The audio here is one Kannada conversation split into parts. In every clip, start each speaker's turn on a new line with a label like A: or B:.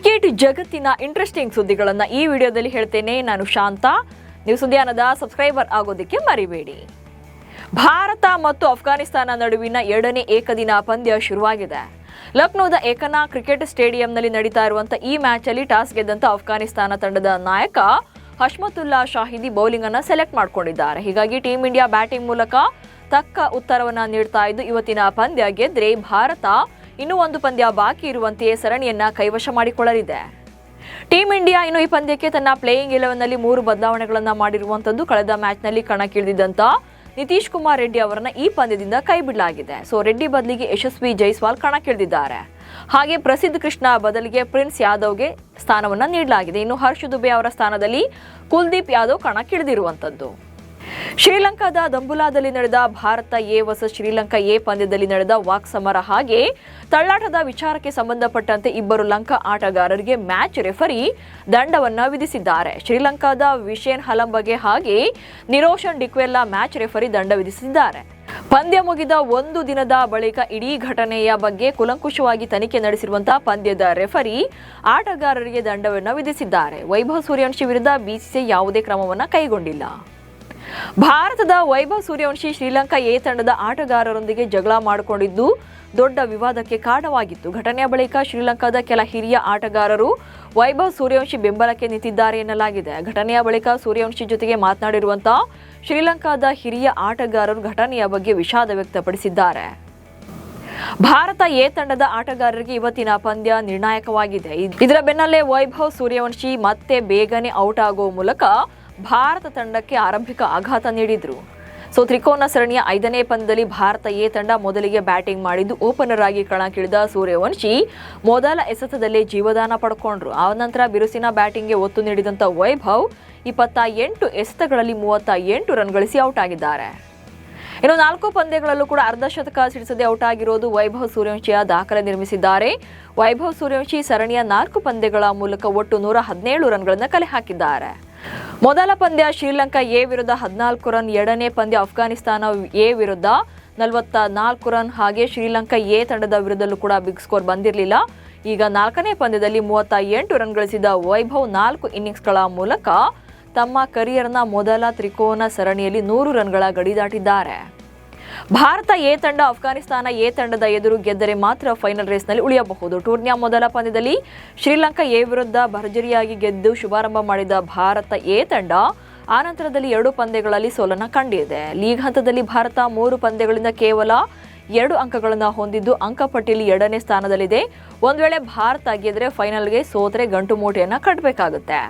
A: ಕ್ರಿಕೆಟ್ ಜಗತ್ತಿನ ಇಂಟ್ರೆಸ್ಟಿಂಗ್ ಸುದ್ದಿಗಳನ್ನು ಈ ವಿಡಿಯೋದಲ್ಲಿ ಹೇಳ್ತೇನೆ. ನಾನು ಶಾಂತ. ನೀವು ಸುದ್ದಿಯಾನದ ಸಬ್ಸ್ಕ್ರೈಬರ್ ಆಗೋದಕ್ಕೆ ಮರಿಬೇಡಿ. ಭಾರತ ಮತ್ತು ಅಫ್ಘಾನಿಸ್ತಾನ ನಡುವಿನ ಎರಡನೇ ಏಕದಿನ ಪಂದ್ಯ ಶುರುವಾಗಿದೆ. ಲಕ್ನೋದ ಏಕನಾ ಕ್ರಿಕೆಟ್ ಸ್ಟೇಡಿಯಂನಲ್ಲಿ ನಡೀತಾ ಇರುವಂತಹ ಈ ಮ್ಯಾಚ್ ಅಲ್ಲಿ ಟಾಸ್ ಗೆದ್ದಂತ ಅಫ್ಘಾನಿಸ್ತಾನ ತಂಡದ ನಾಯಕ ಹಶ್ಮತುಲ್ಲಾ ಶಾಹಿದಿ ಬೌಲಿಂಗ್ ಅನ್ನು ಸೆಲೆಕ್ಟ್ ಮಾಡಿಕೊಂಡಿದ್ದಾರೆ. ಹೀಗಾಗಿ ಟೀಂ ಇಂಡಿಯಾ ಬ್ಯಾಟಿಂಗ್ ಮೂಲಕ ತಕ್ಕ ಉತ್ತರವನ್ನ ನೀಡ್ತಾ ಇದ್ದು ಇವತ್ತಿನ ಪಂದ್ಯ ಗೆದ್ರೆ ಭಾರತ ಇನ್ನೂ ಒಂದು ಪಂದ್ಯ ಬಾಕಿ ಇರುವಂತೆಯೇ ಸರಣಿಯನ್ನ ಕೈವಶ ಮಾಡಿಕೊಳ್ಳಲಿದೆ. ಟೀಂ ಇಂಡಿಯಾ ಇನ್ನು ಈ ಪಂದ್ಯಕ್ಕೆ ತನ್ನ ಪ್ಲೇಯಿಂಗ್ 11 ನಲ್ಲಿ 3 ಬದಲಾವಣೆಗಳನ್ನು ಮಾಡಿರುವಂತದ್ದು. ಕಳೆದ ಮ್ಯಾಚ್ನಲ್ಲಿ ಕಣಕ್ಕಿಳಿದಿದ್ದಂತ ನಿತೀಶ್ ಕುಮಾರ್ ರೆಡ್ಡಿ ಅವರನ್ನ ಈ ಪಂದ್ಯದಿಂದ ಕೈಬಿಡಲಾಗಿದೆ. ರೆಡ್ಡಿ ಬದಲಿಗೆ ಯಶಸ್ವಿ ಜೈಸ್ವಾಲ್ ಕಣಕ್ಕಿಳಿದಿದ್ದಾರೆ. ಹಾಗೆ ಪ್ರಸಿದ್ಧ ಕೃಷ್ಣ ಬದಲಿಗೆ ಪ್ರಿನ್ಸ್ ಯಾದವ್ಗೆ ಸ್ಥಾನವನ್ನ ನೀಡಲಾಗಿದೆ. ಇನ್ನು ಹರ್ಷ್ ದುಬೆ ಅವರ ಸ್ಥಾನದಲ್ಲಿ ಕುಲ್ದೀಪ್ ಯಾದವ್ ಕಣಕ್ಕಿಳಿದಿರುವಂತದ್ದು. ಶ್ರೀಲಂಕಾದ ದಂಬುಲಾದಲ್ಲಿ ನಡೆದ Bharat A versus Sri Lanka A ಪಂದ್ಯದಲ್ಲಿ ನಡೆದ ವಾಕ್ಸಮರ ಹಾಗೆ ತಳ್ಳಾಟದ ವಿಚಾರಕ್ಕೆ ಸಂಬಂಧಪಟ್ಟಂತೆ ಇಬ್ಬರು ಲಂಕಾ ಆಟಗಾರರಿಗೆ ಮ್ಯಾಚ್ ರೆಫರಿ ದಂಡವನ್ನ ವಿಧಿಸಿದ್ದಾರೆ. ಶ್ರೀಲಂಕಾದ ವಿಶೇನ್ ಹಲಂಬಗೆ ಹಾಗೆ ನಿರೋಷನ್ ಡಿಕ್ವೆಲ್ಲಾ ಮ್ಯಾಚ್ ರೆಫರಿ ದಂಡ ವಿಧಿಸಿದ್ದಾರೆ. ಪಂದ್ಯ ಮುಗಿದ ಒಂದು ದಿನದ ಬಳಿಕ ಇಡೀ ಘಟನೆಯ ಬಗ್ಗೆ ಕೂಲಂಕುಷವಾಗಿ ತನಿಖೆ ನಡೆಸಿರುವಂತಹ ಪಂದ್ಯದ ರೆಫರಿ ಆಟಗಾರರಿಗೆ ದಂಡವನ್ನು ವಿಧಿಸಿದ್ದಾರೆ. ವೈಭವ್ ಸೂರ್ಯವಂಶಿ ವಿರುದ್ಧ ಬಿಸಿಸಿಐ ಯಾವುದೇ ಕ್ರಮವನ್ನು ಕೈಗೊಂಡಿಲ್ಲ. ಭಾರತದ ವೈಭವ್ ಸೂರ್ಯವಂಶಿ ಶ್ರೀಲಂಕಾ ಎ ತಂಡದ ಆಟಗಾರರೊಂದಿಗೆ ಜಗಳ ಮಾಡಿಕೊಂಡಿದ್ದು ದೊಡ್ಡ ವಿವಾದಕ್ಕೆ ಕಾರಣವಾಗಿತ್ತು. ಘಟನೆಯ ಬಳಿಕ ಶ್ರೀಲಂಕಾದ ಕೆಲ ಹಿರಿಯ ಆಟಗಾರರು ವೈಭವ್ ಸೂರ್ಯವಂಶಿ ಬೆಂಬಲಕ್ಕೆ ನಿಂತಿದ್ದಾರೆ ಎನ್ನಲಾಗಿದೆ. ಘಟನೆಯ ಬಳಿಕ ಸೂರ್ಯವಂಶಿ ಜೊತೆಗೆ ಮಾತನಾಡಿರುವಂತಹ ಶ್ರೀಲಂಕಾದ ಹಿರಿಯ ಆಟಗಾರರು ಘಟನೆಯ ಬಗ್ಗೆ ವಿಷಾದ ವ್ಯಕ್ತಪಡಿಸಿದ್ದಾರೆ. ಭಾರತ ಎ ತಂಡದ ಆಟಗಾರರಿಗೆ ಇವತ್ತಿನ ಪಂದ್ಯ ನಿರ್ಣಾಯಕವಾಗಿದೆ. ಇದರ ಬೆನ್ನಲ್ಲೇ ವೈಭವ್ ಸೂರ್ಯವಂಶಿ ಮತ್ತೆ ಬೇಗನೆ ಔಟ್ ಆಗುವ ಮೂಲಕ ಭಾರತ ತಂಡಕ್ಕೆ ಆರಂಭಿಕ ಆಘಾತ ನೀಡಿದ್ರು. ತ್ರಿಕೋನ ಸರಣಿಯ 5ನೇ ಪಂದ್ಯದಲ್ಲಿ ಭಾರತ ಎ ತಂಡ ಮೊದಲಿಗೆ ಬ್ಯಾಟಿಂಗ್ ಮಾಡಿದ್ದು ಓಪನರ್ ಆಗಿ ಕಣಕ್ಕಿಳಿದ ಸೂರ್ಯವಂಶಿ ಮೊದಲ ಎಸೆತದಲ್ಲೇ ಜೀವದಾನ ಪಡ್ಕೊಂಡ್ರು. ಆ ನಂತರ ಬಿರುಸಿನ ಬ್ಯಾಟಿಂಗ್ಗೆ ಒತ್ತು ನೀಡಿದಂತ ವೈಭವ್ 28 ಎಸೆತಗಳಲ್ಲಿ 38 ರನ್ ಗಳಿಸಿ ಔಟ್ ಆಗಿದ್ದಾರೆ. ಇನ್ನು 4 ಪಂದ್ಯಗಳಲ್ಲೂ ಕೂಡ ಅರ್ಧಶತಕ ಸಿಡಿಸದೆ ಔಟ್ ಆಗಿರೋದು ವೈಭವ್ ಸೂರ್ಯವಂಶಿಯ ದಾಖಲೆ ನಿರ್ಮಿಸಿದ್ದಾರೆ. ವೈಭವ್ ಸೂರ್ಯವಂಶಿ ಸರಣಿಯ 4 ಪಂದ್ಯಗಳ ಮೂಲಕ ಒಟ್ಟು 117 ರನ್ಗಳನ್ನು ಕಲೆ ಹಾಕಿದ್ದಾರೆ. ಮೊದಲ ಪಂದ್ಯ ಶ್ರೀಲಂಕಾ ಎ ವಿರುದ್ಧ 14 ರನ್, ಎರಡನೇ ಪಂದ್ಯ ಅಫ್ಘಾನಿಸ್ತಾನ ಎ ವಿರುದ್ಧ 44 ರನ್. ಹಾಗೆ ಶ್ರೀಲಂಕಾ ಎ ತಂಡದ ವಿರುದ್ಧಲೂ ಕೂಡ ಬಿಗ್ ಸ್ಕೋರ್ ಬಂದಿರಲಿಲ್ಲ. ಈಗ 4ನೇ ಪಂದ್ಯದಲ್ಲಿ 38 ರನ್ ಗಳಿಸಿದ ವೈಭವ್ 4 ಇನ್ನಿಂಗ್ಸ್ಗಳ ಮೂಲಕ ತಮ್ಮ ಕರಿಯರ್ನ ಮೊದಲ ತ್ರಿಕೋನ ಸರಣಿಯಲ್ಲಿ 100 ರನ್ಗಳ ಗಡಿ ದಾಟಿದ್ದಾರೆ. ಭಾರತ ಎ ತಂಡ ಅಫ್ಘಾನಿಸ್ತಾನ ಎ ತಂಡದ ಎದುರು ಗೆದ್ದರೆ ಮಾತ್ರ ಫೈನಲ್ ರೇಸ್ನಲ್ಲಿ ಉಳಿಯಬಹುದು. ಟೂರ್ನಿಯ ಮೊದಲ ಪಂದ್ಯದಲ್ಲಿ ಶ್ರೀಲಂಕಾ ಎ ವಿರುದ್ಧ ಭರ್ಜರಿಯಾಗಿ ಗೆದ್ದು ಶುಭಾರಂಭ ಮಾಡಿದ ಭಾರತ ಎ ತಂಡ ಆನಂತರದಲ್ಲಿ 2 ಪಂದ್ಯಗಳಲ್ಲಿ ಸೋಲನ್ನು ಕಂಡಿದೆ. ಲೀಗ್ ಹಂತದಲ್ಲಿ ಭಾರತ 3 ಪಂದ್ಯಗಳಿಂದ ಕೇವಲ 2 ಅಂಕಗಳನ್ನು ಹೊಂದಿದ್ದು ಅಂಕಪಟ್ಟಿಯಲ್ಲಿ 2ನೇ ಸ್ಥಾನದಲ್ಲಿದೆ. ಒಂದು ವೇಳೆ ಭಾರತ ಗೆದ್ದರೆ ಫೈನಲ್ಗೆ ಸೋತರೆ ಗಂಟು ಮೂಟೆಯನ್ನು ಕಟ್ಟಬೇಕಾಗುತ್ತೆ.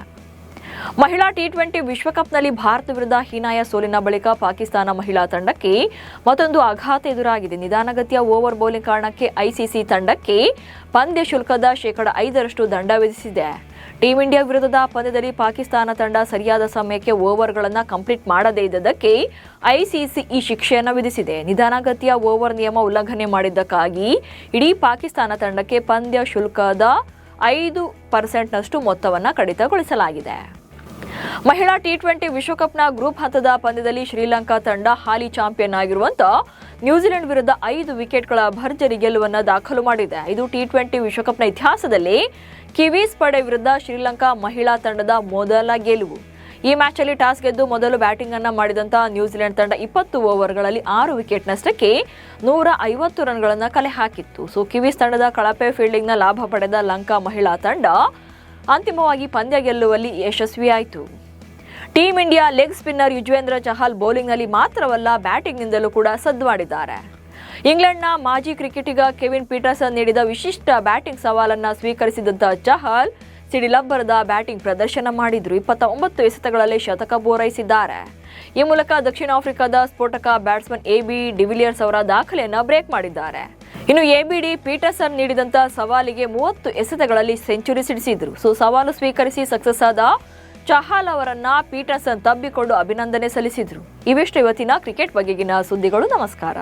A: ಮಹಿಳಾ ಟಿ20 ವಿಶ್ವಕಪ್ನಲ್ಲಿ ಭಾರತ ವಿರುದ್ಧ ಹೀನಾಯ ಸೋಲಿನ ಬಳಿಕ ಪಾಕಿಸ್ತಾನ ಮಹಿಳಾ ತಂಡಕ್ಕೆ ಮತ್ತೊಂದು ಆಘಾತ ಎದುರಾಗಿದೆ. ನಿಧಾನಗತಿಯ ಓವರ್ ಬೌಲಿಂಗ್ ಕಾರಣಕ್ಕೆ ಐಸಿಸಿ ತಂಡಕ್ಕೆ ಪಂದ್ಯ ಶುಲ್ಕದ 5% ದಂಡ ವಿಧಿಸಿದೆ. ಟೀಂ ಇಂಡಿಯಾ ವಿರುದ್ಧದ ಪಂದ್ಯದಲ್ಲಿ ಪಾಕಿಸ್ತಾನ ತಂಡ ಸರಿಯಾದ ಸಮಯಕ್ಕೆ ಓವರ್ಗಳನ್ನು ಕಂಪ್ಲೀಟ್ ಮಾಡದೇ ಇದ್ದದಕ್ಕೆ ಐಸಿಸಿ ಈ ಶಿಕ್ಷೆಯನ್ನು ವಿಧಿಸಿದೆ. ನಿಧಾನಗತಿಯ ಓವರ್ ನಿಯಮ ಉಲ್ಲಂಘನೆ ಮಾಡಿದ್ದಕ್ಕಾಗಿ ಇಡೀ ಪಾಕಿಸ್ತಾನ ತಂಡಕ್ಕೆ ಪಂದ್ಯ ಶುಲ್ಕದ 5% ಮೊತ್ತವನ್ನು ಕಡಿತಗೊಳಿಸಲಾಗಿದೆ. ಮಹಿಳಾ ಟಿ20 ವಿಶ್ವಕಪ್ನ ಗ್ರೂಪ್ ಹಂತದ ಪಂದ್ಯದಲ್ಲಿ ಶ್ರೀಲಂಕಾ ತಂಡ ಹಾಲಿ ಚಾಂಪಿಯನ್ ಆಗಿರುವಂತಹ ನ್ಯೂಜಿಲೆಂಡ್ ವಿರುದ್ಧ 5 ವಿಕೆಟ್ಗಳ ಭರ್ಜರಿ ಗೆಲುವನ್ನು ದಾಖಲು ಮಾಡಿದೆ. ಇದು ಟಿ20 ವಿಶ್ವಕಪ್ನ ಇತಿಹಾಸದಲ್ಲಿ ಕಿವೀಸ್ ಪಡೆ ವಿರುದ್ಧ ಶ್ರೀಲಂಕಾ ಮಹಿಳಾ ತಂಡದ ಮೊದಲ ಗೆಲುವು. ಈ ಮ್ಯಾಚ್ ಅಲ್ಲಿ ಟಾಸ್ ಗೆದ್ದು ಮೊದಲು ಬ್ಯಾಟಿಂಗ್ ಅನ್ನ ಮಾಡಿದಂತಹ ನ್ಯೂಜಿಲೆಂಡ್ ತಂಡ 20 ಓವರ್ಗಳಲ್ಲಿ 6 ವಿಕೆಟ್ ನಷ್ಟಕ್ಕೆ 150 ರನ್ಗಳನ್ನು ಕಲೆ ಹಾಕಿತ್ತು. ಕಿವೀಸ್ ತಂಡದ ಕಳಪೆ ಫೀಲ್ಡಿಂಗ್ನ ಲಾಭ ಪಡೆದ ಲಂಕಾ ಮಹಿಳಾ ತಂಡ ಅಂತಿಮವಾಗಿ ಪಂದ್ಯ ಗೆಲ್ಲುವಲ್ಲಿ ಯಶಸ್ವಿಯಾಯಿತು. Team India leg spinner Yuzvendra Chahal ಬೌಲಿಂಗ್ನಲ್ಲಿ ಮಾತ್ರವಲ್ಲ ಬ್ಯಾಟಿಂಗ್ನಿಂದಲೂ ಕೂಡ ಸದ್ದು ಮಾಡಿದ್ದಾರೆ. ಇಂಗ್ಲೆಂಡ್ನ ಮಾಜಿ ಕ್ರಿಕೆಟಿಗ ಕೆವಿನ್ ಪೀಟರ್ಸನ್ ನೀಡಿದ ವಿಶಿಷ್ಟ ಬ್ಯಾಟಿಂಗ್ ಸವಾಲನ್ನು ಸ್ವೀಕರಿಸಿದಂತಹ ಚಹಲ್ ಸಿಡಿಲಬ್ಬರದ ಬ್ಯಾಟಿಂಗ್ ಪ್ರದರ್ಶನ ಮಾಡಿದ್ರು. 29 ಎಸೆತಗಳಲ್ಲಿ ಶತಕ ಪೂರೈಸಿದ್ದಾರೆ. ಈ ಮೂಲಕ ದಕ್ಷಿಣ ಆಫ್ರಿಕಾದ ಸ್ಫೋಟಕ ಬ್ಯಾಟ್ಸ್ಮನ್ ಎಬಿ ಡಿವಿಲಿಯರ್ಸ್ ಅವರ ದಾಖಲೆಯನ್ನು ಬ್ರೇಕ್ ಮಾಡಿದ್ದಾರೆ. ಇನ್ನು ಎಬಿಡಿ ಪೀಟರ್ಸನ್ ನೀಡಿದಂತಹ ಸವಾಲಿಗೆ 30 ಎಸೆತಗಳಲ್ಲಿ ಸೆಂಚುರಿ ಸಿಡಿಸಿದ್ರು. ಸವಾಲು ಸ್ವೀಕರಿಸಿ ಸಕ್ಸಸ್ ಆದ ಚಹಲ್ ಅವರನ್ನ ಪೀಟರ್ಸನ್ ತಬ್ಬಿಕೊಂಡು ಅಭಿನಂದನೆ ಸಲ್ಲಿಸಿದ್ರು. ಇವಿಷ್ಟು ಇವತ್ತಿನ ಕ್ರಿಕೆಟ್ ಬಗೆಗಿನ ಸುದ್ದಿಗಳು. ನಮಸ್ಕಾರ.